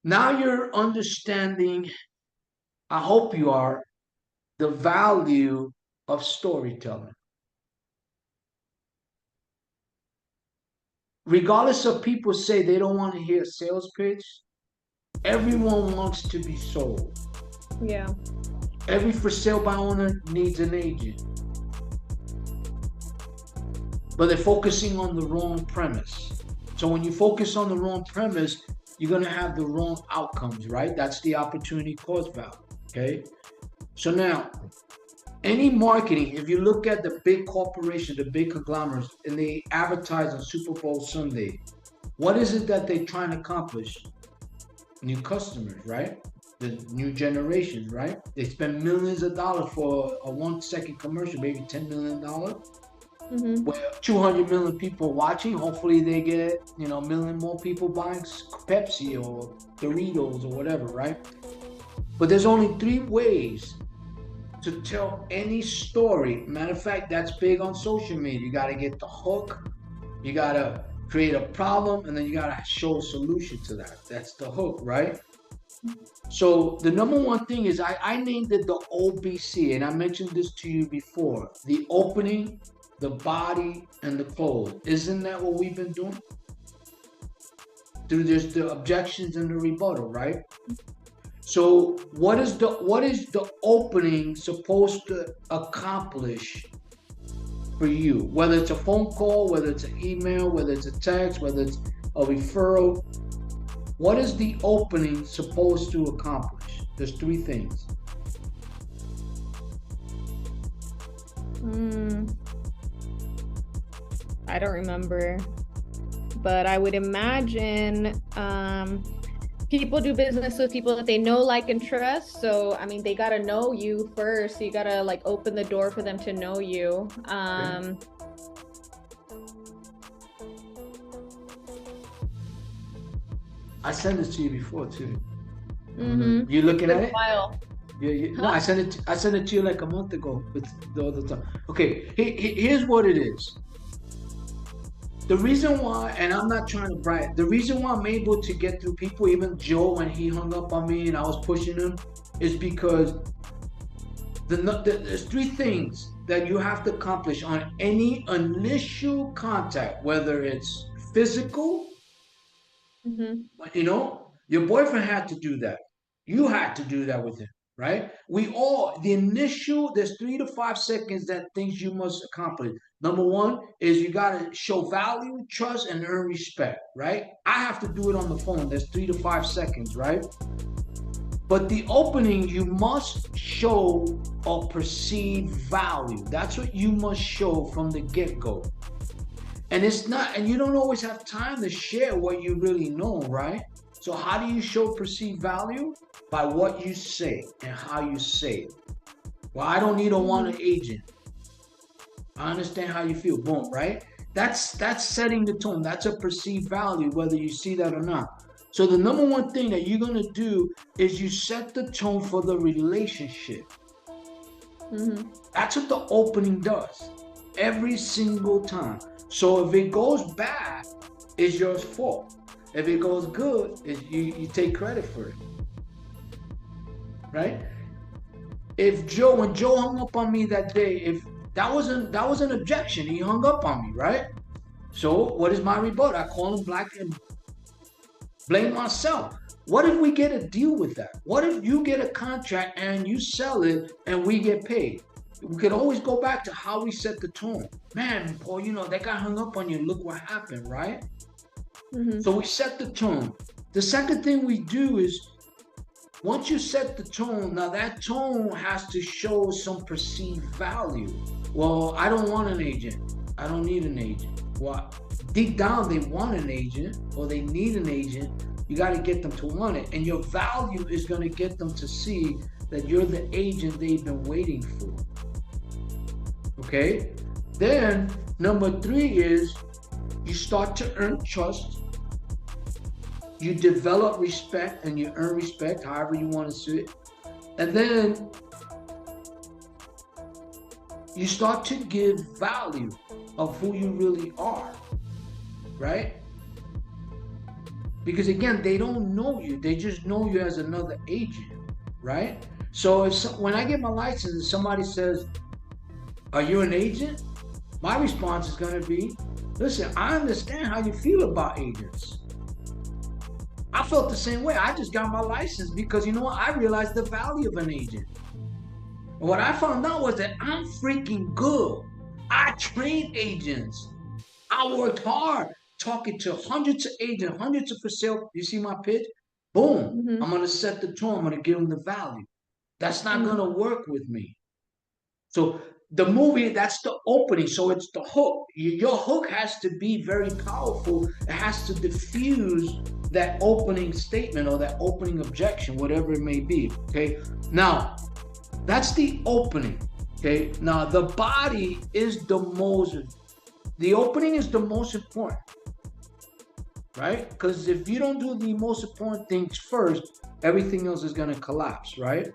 Now you're understanding, I hope you are, the value of storytelling. Regardless of people say they don't want to hear a sales pitch, everyone wants to be sold. Yeah. Every for sale by owner needs an agent, but they're focusing on the wrong premise. So when you focus on the wrong premise, you're going to have the wrong outcomes, right? That's the opportunity cost value. Okay. So now, any marketing, if you look at the big corporations, the big conglomerates, and they advertise on Super Bowl Sunday, what is it that they're trying to accomplish? New customers, right? The new generations, right? They spend millions of dollars for a 1 second commercial, maybe $10 million. Mm-hmm. Where 200 million people watching, hopefully they get, a million more people buying Pepsi or Doritos or whatever, right? But there's only three ways to tell any story. Matter of fact, that's big on social media. You got to get the hook, you got to create a problem, and then you got to show a solution to that. That's the hook, right? So the number one thing is I named it the OBC, and I mentioned this to you before. The opening, the body, and the close. Isn't that what we've been doing? Through there's the objections and the rebuttal, right? So what is the opening supposed to accomplish for you? Whether it's a phone call, whether it's an email, whether it's a text, whether it's a referral, what is the opening supposed to accomplish? There's three things. Mm, I don't remember, but I would imagine people do business with people that they know, like, and trust. So, I mean, they got to know you first. So you got to like open the door for them to know you. Okay. I sent it to you before too. I don't know. Mm-hmm. You It's looking been at a it? while. Yeah, yeah. No, Huh? I sent it to you like a month ago. With the other time. Okay, here's what it is. The reason why, and I'm not trying to brag, the reason why I'm able to get through people, even Joe when he hung up on me and I was pushing him, is because there's three things that you have to accomplish on any initial contact, whether it's physical, Mm-hmm. your boyfriend had to do that. You had to do that with him, right? The initial, there's 3 to 5 seconds that things you must accomplish. Number one is you got to show value, trust, and earn respect, right? I have to do it on the phone. There's 3 to 5 seconds, right? But the opening, you must show or perceive value. That's what you must show from the get go. And it's not, and you don't always have time to share what you really know, right? So how do you show perceived value? By what you say and how you say it. Well, I don't need a Mm-hmm. wanted agent. I understand how you feel. Boom, right? That's setting the tone. That's a perceived value, whether you see that or not. So the number one thing that you're gonna do is you set the tone for the relationship. Mm-hmm. That's what the opening does every single time. So if it goes bad, it's your fault. If it goes good, you take credit for it, right? When Joe hung up on me that day, if that was an objection, he hung up on me, right? So what is my rebuttal? I call him black and blame myself. What if we get a deal with that? What if you get a contract and you sell it and we get paid? We could always go back to how we set the tone. Man, Paul, that guy hung up on you. Look what happened, right? Mm-hmm. So we set the tone. The second thing we do is once you set the tone, now that tone has to show some perceived value. Well, I don't want an agent. I don't need an agent. Well, deep down, they want an agent or they need an agent. You got to get them to want it. And your value is going to get them to see that you're the agent they've been waiting for. Okay? Then, number three is you start to earn trust. You develop respect and you earn respect, however you want to see it. And then you start to give value of who you really are, right? Because again, they don't know you. They just know you as another agent, right? So when I get my license and somebody says, are you an agent? My response is going to be, listen, I understand how you feel about agents. I felt the same way. I just got my license because, you know what? I realized the value of an agent. And what I found out was that I'm freaking good. I train agents. I worked hard talking to hundreds of agents, hundreds of for sale. You see my pitch? Boom. Mm-hmm. I'm going to set the tone. I'm going to give them the value. That's not going Mm-hmm. to work with me. So the movie, that's the opening. So it's the hook. Your hook has to be very powerful. It has to diffuse that opening statement or that opening objection, whatever it may be. Okay. Now, that's the opening. Okay. Now, the body is the opening is the most important, right? Because if you don't do the most important things first, everything else is going to collapse, right?